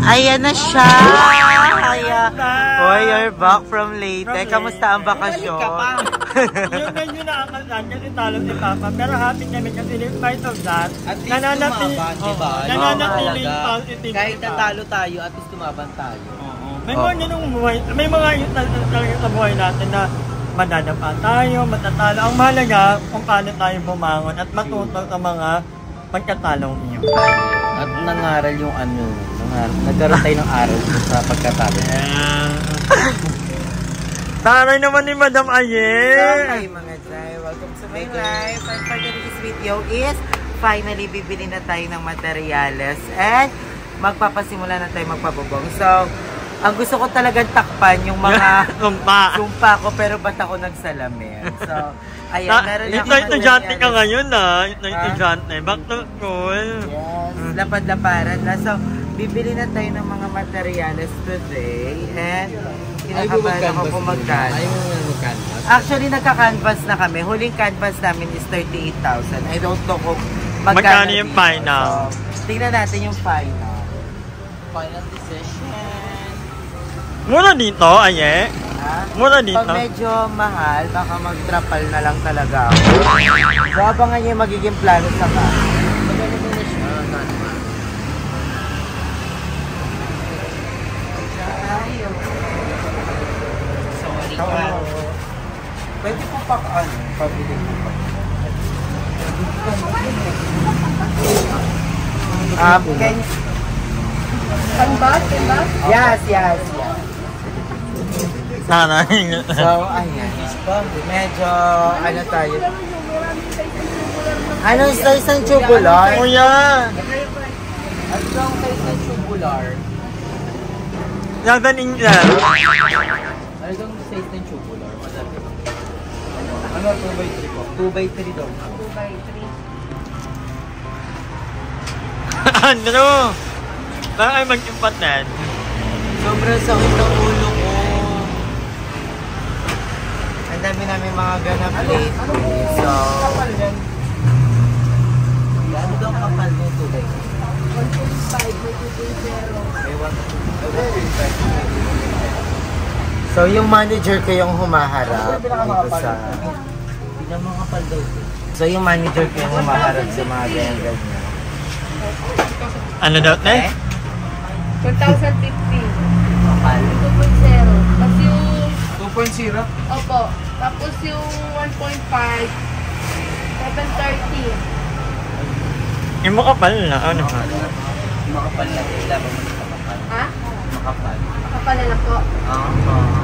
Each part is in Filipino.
Ayan na siya! Hoy, you're back from Leyte. Kamusta ang bakasyon? Yun na yun na ang kasan kasi talo si Papa. Pero happy kami kasi in spite of that. At least tumaban, diba? Nananatiling positive. Kahit natalo tayo, at least tumaban tayo. May mga ganung buhay, may mga yun talaga sa buhay natin na madadapa tayo, matatalo. Ang mahalaga kung paano tayo bumangon at matuto sa mga pagkatalong iyon. At nangaral yung nagkaroon tayo ng aral sa pagkatalo. Taray naman ni Madam Aye! Okay mga Jai, welcome to my life. And for today's video is, finally bibili na tayo ng materyales and magpapasimula na tayo magpabubong. So, ang gusto ko talagang takpan yung mga sumpa ko pero ba't ako nagsalamin? So, ayan, meron na ito estudyante ka ngayon ito estudyante. Back to school. Yes, lapad-laparan na. So, bibili na tayo ng mga materyales today and kinakabahan ako kung magkano. Ayaw mo mag-canvas? Actually, nagka-canvas na kami. Huling canvas namin is 38,000. I don't know kung magkano yung final. So, tingnan natin yung final. Final decision. Mura dito, Aye? Ha? Mura dito. Pag medyo mahal, baka mag-trapal na lang talaga ako. So, abangan niyo yung magiging plano sa ka. Magkano mo na siya? Sorry ka. Pwede po pa pabili po pa. Canvas? Yes. Sana. So, ayan. Medyo, ano tayo? Anong size ng tubular? Kuya! At ang size ng tubular? Yagan India. Ano yung size ng tubular? Ano 2x3 po? 2x3 daw. 2x3. Ano? Parang ay mag-impatan. Sobrang sakit ng ulo ko. Ang dami namin mga ganap late. So, Ano daw kapal ng 2x3? 1.5. So, yung manager ko yung humaharap dito sa... Pinamakapal daw. So, yung manager ko yung humaharap sa mga ganyan. Ano daw, ne? 1,050. Kapal. 2.0. Tapos yung... 2.0? Opo. Tapos yung 1.5. 730. Yung makapal na, ano? Makapal na sila. Makapal. Ha? Makapal. Kapal na lang po.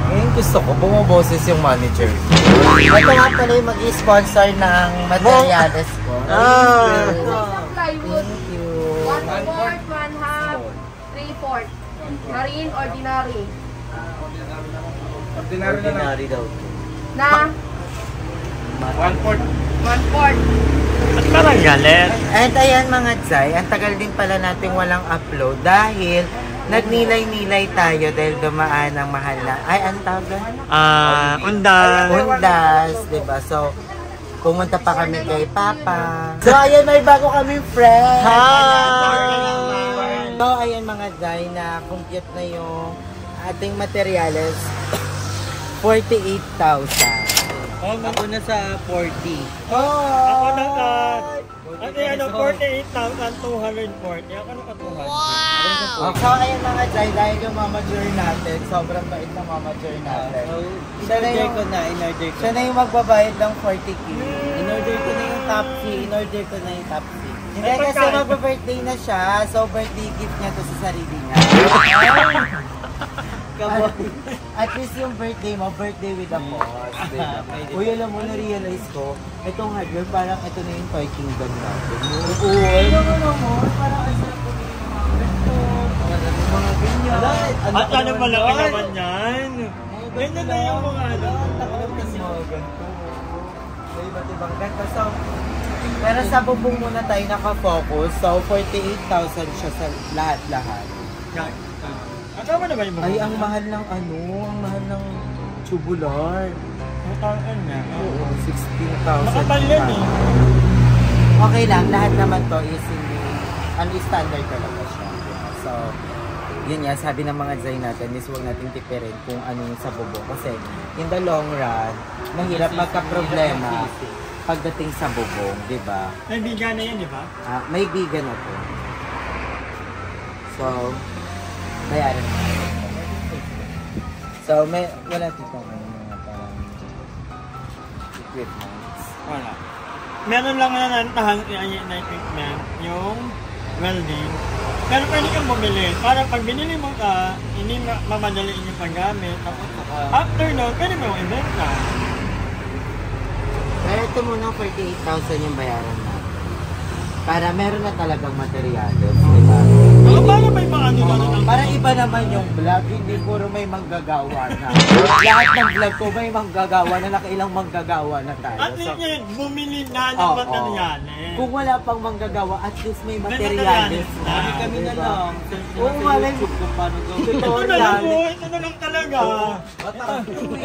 Ngayon gusto ko, bumaboses yung manager. Ito nga pala yung mag-sponsor ng materyales ko. Plywood. Thank you. 1/4, 1/2, 3/4. Marine, ordinary. Ordinary daw. Na? 1/4. 1/4. At parang galit. And ayan mga Jai, ang tagal din pala nating walang upload dahil nagnilay-nilay tayo dahil dumaan ang mahal na, ay ang tawag? Undan. Undas, diba? So, pumunta pa kami kay Papa. So, ayan, may bago kaming friend. Hi! So, ayan mga Jai, na compute na yung ating materyales. 48,000. Ako na sa 40. Ako na ka. Ano, 48,240. Ako na ka 200. Wow! So, ayan mga Jai, dahil yung mamager natin, sobrang bait na mamager natin. In-order ko na. Siya na yung magbabayad ng 40k. In-order ko na yung top fee. Hindi kasi mag-birthday na siya, so birthday gift niya to sa sarili niya. At least yung birthday mo, birthday with a cause. Uy, alam mo, na-realize ko, itong hardware, parang ito na yung toy kingdom natin. Oo, alam mo, parang ang sarap ko yung mga ganyan. At ano malaki naman yan? Ganyan na yung mga ano. Takot kasi mga ganito. May iba't ibang ganito. So, pero sa bubong muna tayo nakafocus. So, 48,000 siya sa lahat-lahat. Tama na ba yung Ay, ang mahal ng tubular. Mutangan niya. Oo, 16,000. Makapal yan eh. Okay lang, lahat naman to is standard talaga siya. So, yun nga, sabi ng mga design natin is huwag natin tipirin kung ano yung sa bubong. Kasi in the long run, mahirap magka-problema pagdating sa bubong, di ba? May biga na yan, di ba? May biga na to. So, bayaran na. So, wala dito mga parang equipments. Wala. Meron lang na equipment, yung welding. Pero pwede kang bumili. Para pag binili mo ka, hindi mamadaliin yung paggamit. Tapos, after nun, pwede mo i-benta. Kaya ito muna 48,000 yung bayaran natin. Para meron na talagang materials, di ba? Para may paano na para iba naman yung vlog, hindi puro may manggagawa na. Lahat ng vlog ko may manggagawa na, nakailang manggagawa na tayo. At least bumili na ng materials. Kung wala pang manggagawa, at least may materials na. Kami na lang. Oo, malay mo. Ito na lang po, ito na lang talaga.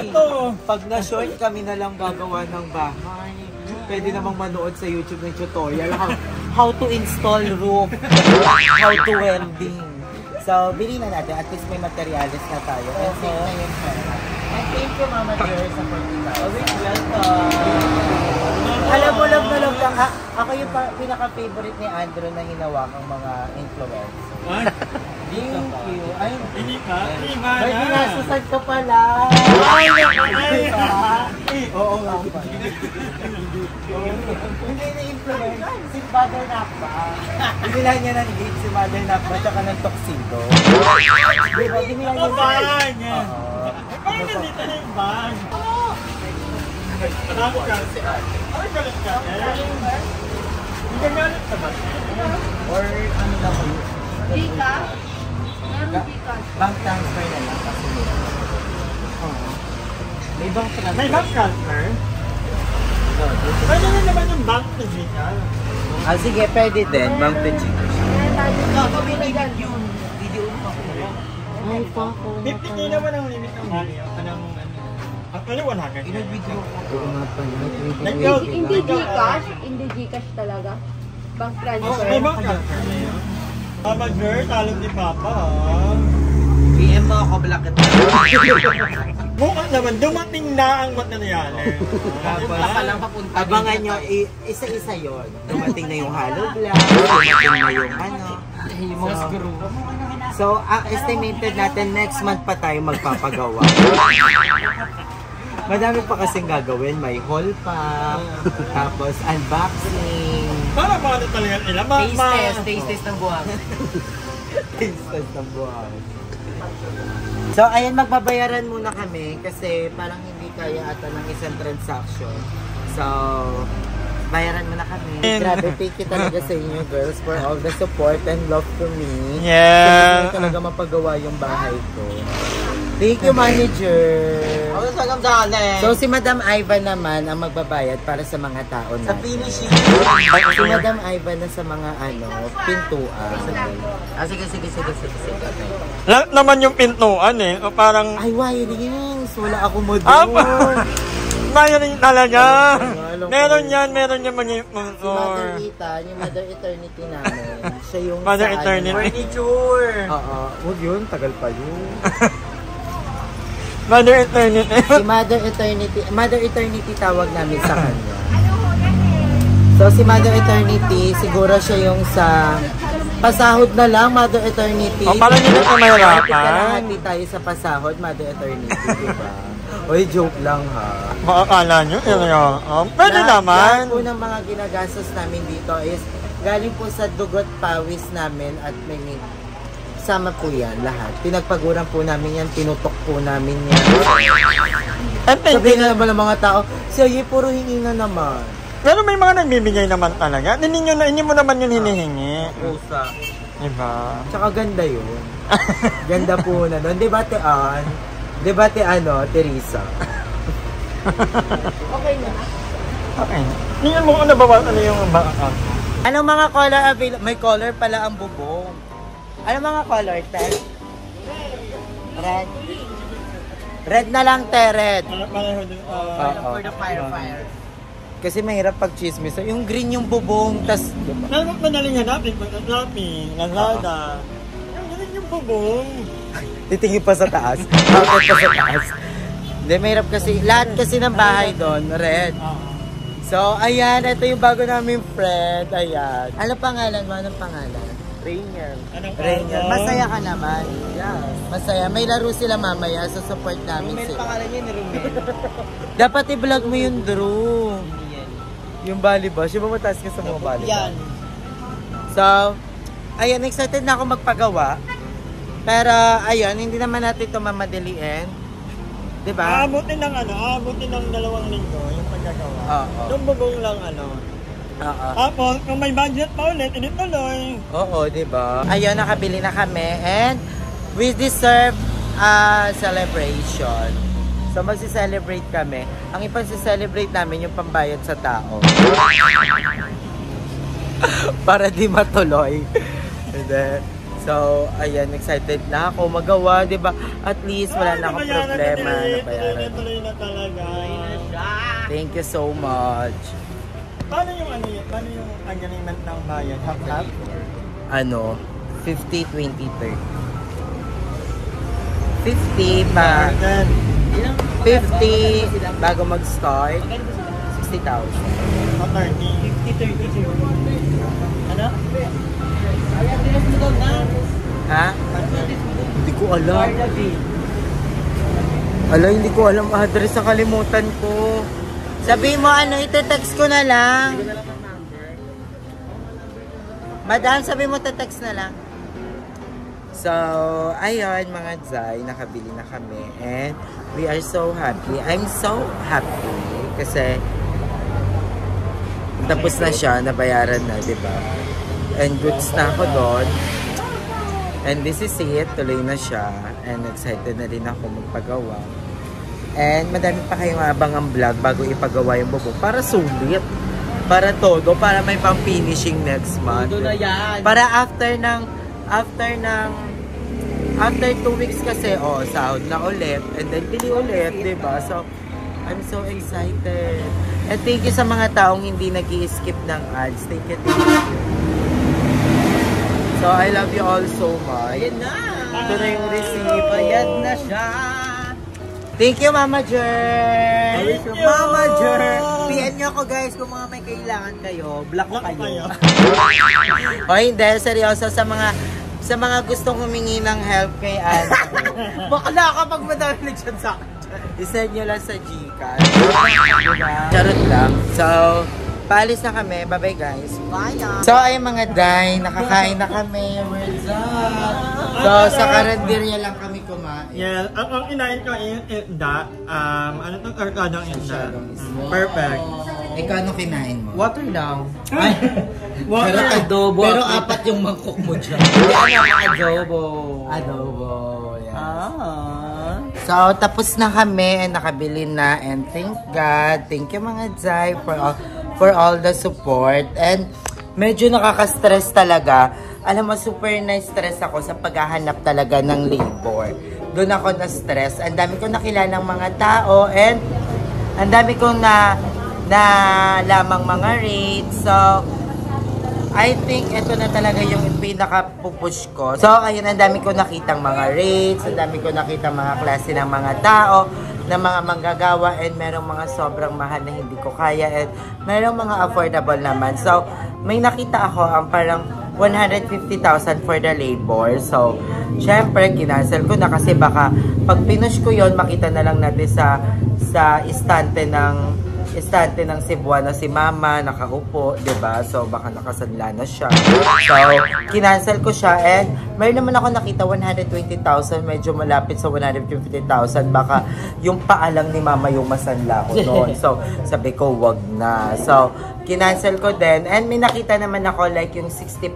Ito, pag na-short kami na lang gagawa ng bahay. Pwede namang manood sa YouTube ng tutorial how to install roof, how to welding. So, bilhin na natin. At least may materials na tayo. And save na yung pera. And thank you, Mama Dear, sa 40,000. Alam mo lang na lang lang. Ako yung pinaka-favorite ni Andrew na hinawakang mga influencer. Thank you. Ay, Hindi pa? Hindi ba may na? binasusan ka pala. Oo nga pa. Hindi na-influence. Si Mother Nakba. Binilan niya ng gate si Mother Nakba tsaka ng tuxedo. Diba? Binilan niya Bag! Oo. Ay, nandito na yung bag. Marami ka. Ay, galit ka. Hindi ka galit ka ba? Or ano lang ko yun? Gcash? Meron Gcash. Bank transfer na lang kasi oo. May bank transfer. May bank transfer? Pwede na naman yung bank to Gcash. Sige, pwede din. Bank to Gcash. Yun. Ay, pa ko. 50k naman ang limit ng money. Actually, 100. Inag-video ko. Oo nga pa. Hindi Gcash? Hindi Gcash talaga? Bank transfer? May bank transfer na yun. Mama girl, talong ni Papa ha. PM mo ako, black at Bukas naman, dumating na ang materials. Palang papunta. Abangan nyo, isa-isa yon. Dumating na yung hollow block, dumating na yung ano. Yung mga screw. So, estimated natin next month pa tayo magpapagawa. Madami pa kasing gagawin. May haul pa, tapos unboxing. Para paano talaga nila? Taste test ng buwan. Taste test ng buwan. So, ayan, magbabayaran muna kami kasi parang hindi kaya ata ng isang transaction. So, bayaran mo na kami. Grabe, thank you talaga sa inyo, girls, for all the support and love to me. Yeah. Kasi talaga mapagawa yung bahay ko. Thank you, manager. Ako sa gamsaan So, si Madam Ivan naman ang magbabayad para sa mga tao natin. Sa finishing. Si Madam Ivan na sa mga pintuan. Sige. Lahat naman yung pintuan eh. O parang... Ay, wirings. Wala ako mo doon. Wiring talaga. Meron yan mga Si Mother motor. Ethan, yung Mother Eternity namin. Siya yung Mother sa Eternity. Furniture. Oo. Huwag yun. Tagal pa yun. Mother Eternity. Si Mother Eternity tawag namin sa kanya. So, si Mother Eternity, siguro siya yung sa pasahod na lang, Mother Eternity. O, parang hindi na mahirapan. Kalahati tayo sa pasahod, Mother Eternity, diba? Oy, joke lang ha. Baka akala nyo, pwede naman. Lahat po ng mga ginagastos namin dito is galing po sa dugot pawis namin at may sama po yan lahat. Pinagpaguran po namin yan, tinutok po namin yan. Sabihin na naman ng mga tao, siya puro hingi na naman. Pero may mga nagbibigay naman talaga. Hindi mo naman yun hinihingi. Pusa. Diba? Tsaka ganda yun. Ganda po na doon. Diba, Tean? Diba, Teresa? Okay na. Okay. Tingnan mo ano yung account. Anong mga color available? May color pala ang bubong. Anong mga color, Ted? Red. Red na lang, Red. For the fire. Kasi mahirap pag chismis. Yung green yung bubong, tas... Madaling hanapin pag Lazada. Yung green yung bubong. Titingin pa sa taas. Bakit pa sa taas? Hindi, mahirap kasi. Lahat kasi ng bahay doon, red. So, ayan. Ito yung bago namin friend. Ayan. Ano pangalan mo? Anong pangalan? Rainier. Anong Rainier. pangalan? Masaya ka naman. Yes. Masaya. May laro sila mamaya. So, support namin Rumel sila. pangalan niya ni Rumel. Dapat i-vlog mo yung Drew. Hindi yan. Yung volleyball. Siya ba mataas ka sa mga volleyball? Yan. So, ayun, excited na ako magpagawa. Pero, ayun, hindi naman natin ito mamadaliin. Diba? Aabutin ng aabutin ng 2 linggo yung paggagawa. Oo. Yung bubong lang Oo. Tapos, kung may budget pa ulit, tuloy. Oo, diba? Ayun, nakabili na kami. And, we deserve a celebration. So, magsi-celebrate kami. Ang ipang-celebrate namin yung pambayad sa tao. Para di matuloy. And then, so, ayan, excited na ako magawa, di ba? At least, wala na akong problema. Nabayaran. Tuloy na talaga. Thank you so much. Paano yung Paano yung agreement ng bayad? Half-half? Ano? 50, 20, 30. 50 pa. Then, 50 bago mag-start. 60,000. 30. 50-30. Ano? Ayan, dinas mo daw na. Ha? Hindi ko alam. Ala, hindi ko alam address, sa kalimutan ko. Sabihin mo ano, ite-text ko na lang. Madam, sabihin mo te-text na lang. So, ayun mga Zay, nakabili na kami. And we are so happy. I'm so happy kasi tapos na siya, nabayaran na, di ba? And goods na ako doon. And this is it, tuloy na siya. And excited na rin ako magpagawa. And madami pa kayong abangang vlog bago ipagawa yung bubong. Para sulit. Para todo. Para may pang-finishing next month. Doon na yan. Para after 2 weeks kasi, sahod na ulit. And then bili ulit, diba? So, I'm so excited. And thank you sa mga taong hindi nag-i-skip ng ads. Thank you, thank you. So, I love you all so much. Ayan na. Ito na yung receipt. Ayan na siya. Thank you, Mama Jer! Thank you. Mama Jer! PM nyo ako guys kung mga may kailangan kayo. Block ko kayo. O hindi, seryoso sa mga gustong humingi ng help kay Anne. Bakla kapag madami siya sa akin. I-send nyo lang sa Gcash. Diba? Charot lang. So, paalis na kami. Bye-bye guys. Bye. So, ay mga day, nakakain na kami. We're done. So, sa karinderya lang kami kumain. Yeah, ang inain ko yung isda. Ano itong karkadang isda? Perfect. Ikaw, ano kinain mo? Water daw. Ay, Water. pero adobo. Pero 4 yung mangkok mo dyan. Adobo. Adobo. Yes. Ah. So, tapos na kami and nakabili na. And thank God. Thank you mga Zay for all the support. And medyo nakaka-stress talaga. Alam mo, super na-stress ako sa paghahanap talaga ng labor. Doon ako na-stress. Ang dami kong nakilalang mga tao and ang dami kong na lamang mga rates. So, I think ito na talaga yung pinaka-pupush ko. So, ayun, ang dami ko nakitang mga rates, ang dami ko nakitang mga klase ng mga tao, ng mga manggagawa, and merong mga sobrang mahal na hindi ko kaya, and merong mga affordable naman. So, may nakita ako ang parang 150,000 for the labor. So, syempre, kinancel ko na kasi baka pag pinush ko yon makita na lang natin sa istante ng Cebuano si Mama, nakaupo, diba? So, baka nakasanla na siya. So, kinancel ko siya and mayroon naman ako nakita 120,000, medyo malapit sa 150,000. Baka yung paalang ni Mama yung masanla ko noon. So, sabi ko, wag na. So, kinancel ko din. And may nakita naman ako like yung 60%.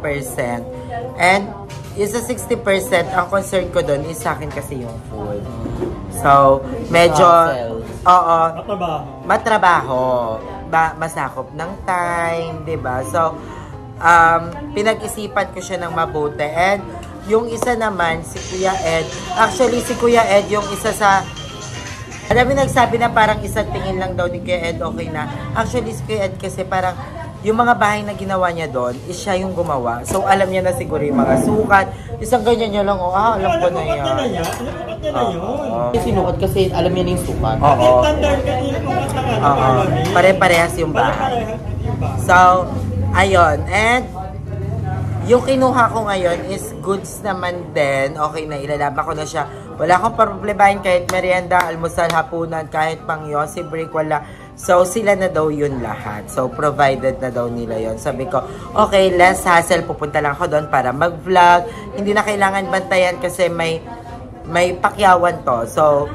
And yung sa 60%, ang concern ko doon is sa akin kasi yung food. So, medyo... Oo. Matrabaho. Masakop ng time, diba? So, pinag-isipan ko siya ng mabuti. And yung isa naman, si Kuya Ed. Actually, si Kuya Ed, yung isa sa... Marami nagsabi na parang isang tingin lang daw ni Kuya Ed, okay na. Actually, si Kuya Ed kasi parang yung mga bahay na ginawa niya doon, is siya yung gumawa. So, alam niya na siguro yung mga sukat. Isang ganyan niya lang, alam ko na yan. Sinukat kasi alam niya na yung sukat. Oo. Pare-parehas yung bahay. So, ayun. And, yung kinuha ko ngayon is goods naman din. Okay na, ilalaban ko na siya. Wala akong problemahin kahit merienda, almusal, hapunan, kahit pang yosi break, wala. So, sila na daw yun lahat. So, provided na daw nila yun. Sabi ko, okay, less hassle. Pupunta lang ako doon para mag-vlog. Hindi na kailangan bantayan kasi may pakyawan to. So,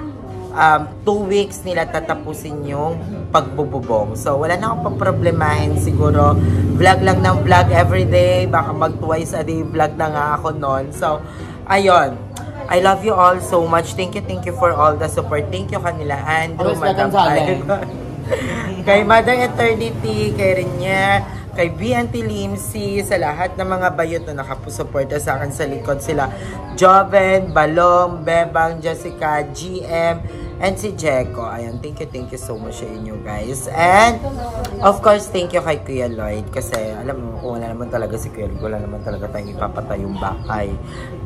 2 weeks nila tatapusin yung pagbububong. So, wala na akong problemahin. Siguro, vlog lang ng vlog everyday. Baka mag-twice a day vlog na nga ako noon. So, ayun. I love you all so much. Thank you for all the support. Thank you kanila, Andrew, Madam kay Mother Eternity, kay Renier, kay BNT Limsy, sa lahat ng mga bayot na nakapusuporta sa akin sa likod sila. Joven, Balong, Bebang, Jessica, GM, and si Jeko. Ayan, thank you so much sa inyo guys. And, of course, thank you kay Kuya Lloyd. Kasi, alam mo, kung wala naman talaga si Kuya Lloyd, wala naman talaga tayong ipapatay yung bahay.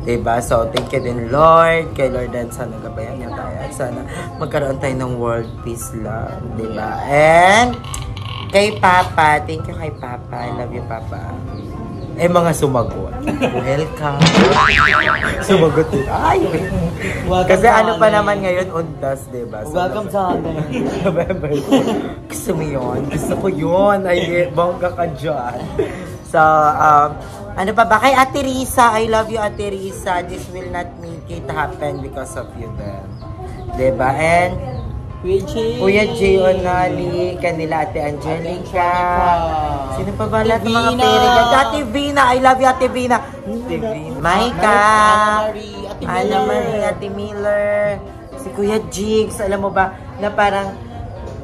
Diba? So, thank you din Lord. Kay Lord din, sana gabayan niya tayo. At sana magkaroon tayo ng world peace lang. Diba? And, kay Papa. Thank you kay Papa. I love you, Papa. Mga sumagot. Welcome. Sumagot din. Ay! Kasi ano pa naman ngayon, undas, diba? Welcome sa amin. November. Gusto mo yun? Gusto ko yun. Ay, bongga ka dyan. So, ano pa ba? Kay Ate Risa. I love you, Ate Risa. This will not make it happen because of you then. Diba? And, Kuya J. Onali, kanila Ate Angelica. Sino pa ba lahat ng mga pera? Ate Vina, I love you Ate Vina. Maika, Ana Marie, Ate Miller, si Kuya Jigs. Alam mo ba na parang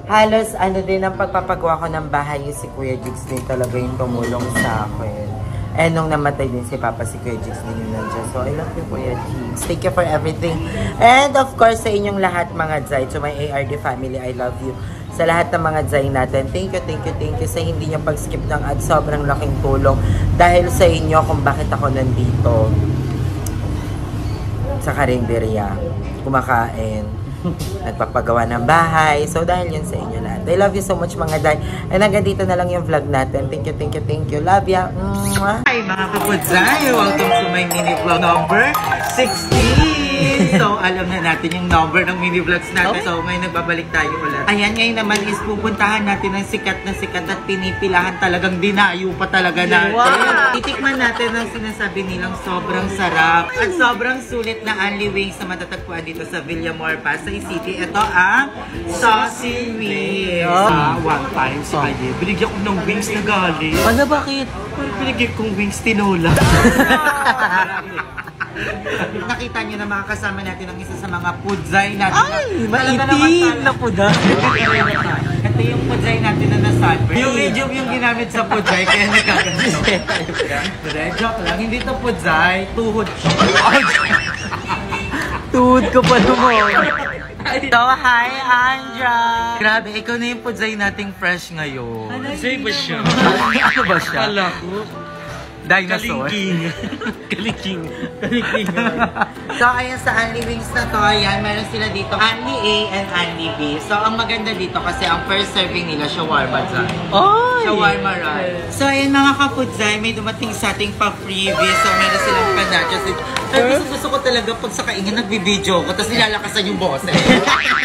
halos ano din ang pagpapagawa ko ng bahay si Kuya Jigs din talaga yung tumulong sa akin. And nung namatay din si Papa, si Kuya Jigs din yung nandiyan. So, I love you, Kuya Jigs. Thank you for everything. And of course, sa inyong lahat mga Zay, to my ARD family, I love you. Sa lahat ng mga Zay natin, thank you sa hindi nyo pag-skip ng ads. Sobrang laking tulong. Dahil sa inyo kung bakit ako nandito sa karinderya, kumakain, nagpapagawa ng bahay. So, dahil yun sa inyo lahat. I love you so much mga Day. And hanggang dito na lang yung vlog natin. Thank you. Love ya. Hi mga kapudzay. Welcome to my mini vlog number 16. So, alam na natin yung number ng mini vlogs natin. So, may nagbabalik tayo ulit. Ayan, ngayon naman is pupuntahan natin ng sikat at pinipilahan talagang dinayo pa talaga natin. Wow. Titikman natin ang sinasabi nilang sobrang sarap at sobrang sulit na Only Wings na matatagpuan dito sa Villamor, Pasay City. Ito ang Saucy Wings. One time si Kaye, binigyan ko ng wings na galing. Ano, bakit? Binigyan kong wings tinola. Nakita nyo na mga kasama natin ang isa sa mga pudzay natin. Ay, maitim na pudza. Ito yung pudzay natin na nasunburn. Yung medium yung ginamit sa pudzay, kaya nagkakasin. Joke lang, hindi ito pudzay, tuhod. Tuhod ka pa naman. So, hi, Andra! Grabe, ikaw na yung pudzay nating fresh ngayon. Say ba siya? Ano ba siya? Kala ko. Dinosaur. Kalingking. So, ayan sa Only Wings na to, ayan, meron sila dito Only A and Only B. So, ang maganda dito kasi ang first serving nila, shawarma dyan. Ay! Shawarma rice. So, ayan mga kapudzay, may dumating sa ating pa-freebie. So, meron silang panachos dito. Pero gusto ko talaga pag sa kaingin, nagbibideo ko, tapos nilalakasan yung boses.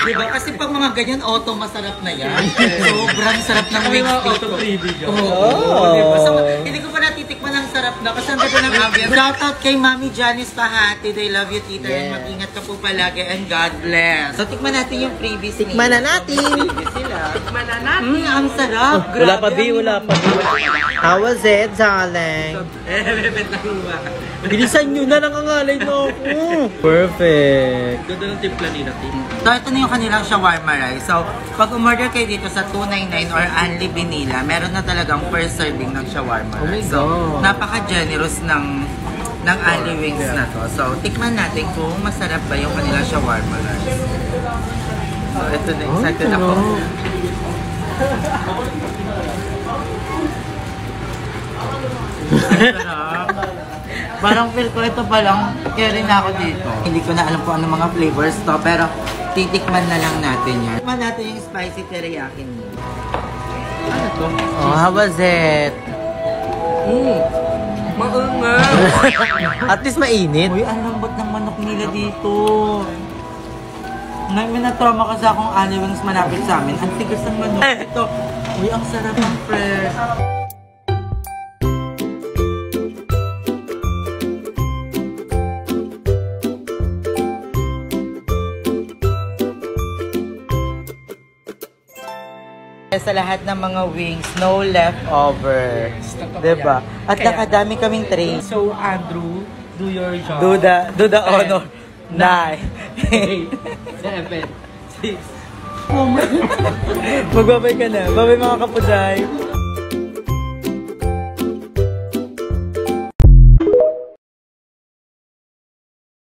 Diba? Kasi pag mga ganyan, auto masarap na yan. Sobrang sarap ng wings dito. Auto-freebie ka. Oo, diba? So, hindi ko pa natitikman ang sarap na kasi ang ganda ng ambience. Shoutout kay Mami Janice Pahati. I love you, tita. And mag-ingat ka po palagi. And God bless. So, tikman natin yung freebies nila. Tikman na natin. Tikman na natin. Ang sarap. Grabe. Wala pa, B. Wala pa, B. How was it, darling? Bebet na huwa. Bilisan nyo na, nangangalay na ako. Perfect. Ganda ng timpla nila, Tim. So, ito na yung kanilang shawarma rice. So, pag umorder kayo dito sa 299 or Only Vanilla, meron na talagang first serving ng shawarma rice. So, napaka-generous ng Only Wings na to. So, tikman natin kung masarap ba yung kanilang shawarma rice. So, ito na. Excited ako. Sarap. Parang feel ko ito palang carry na ako dito. Hindi ko na alam kung ano mga flavors to, pero titikman na lang natin yan. Tikman natin yung spicy teriyaki niya. Ano to? Oh, how was it? Maunga. At least mainit. Uy, ang lambot ng manok nila dito. May na-trauma kasi akong aliwings malapit sa amin. Ang tigas ng manok ito. Uy, ang sarap ng fresh. Sa lahat ng mga wings, no leftover. Diba? At nakadami kaming tray. So, Andrew, do your job. Do the honor. 9, 8, 7, 6. Magbabay ka na. Babay mga kapuday.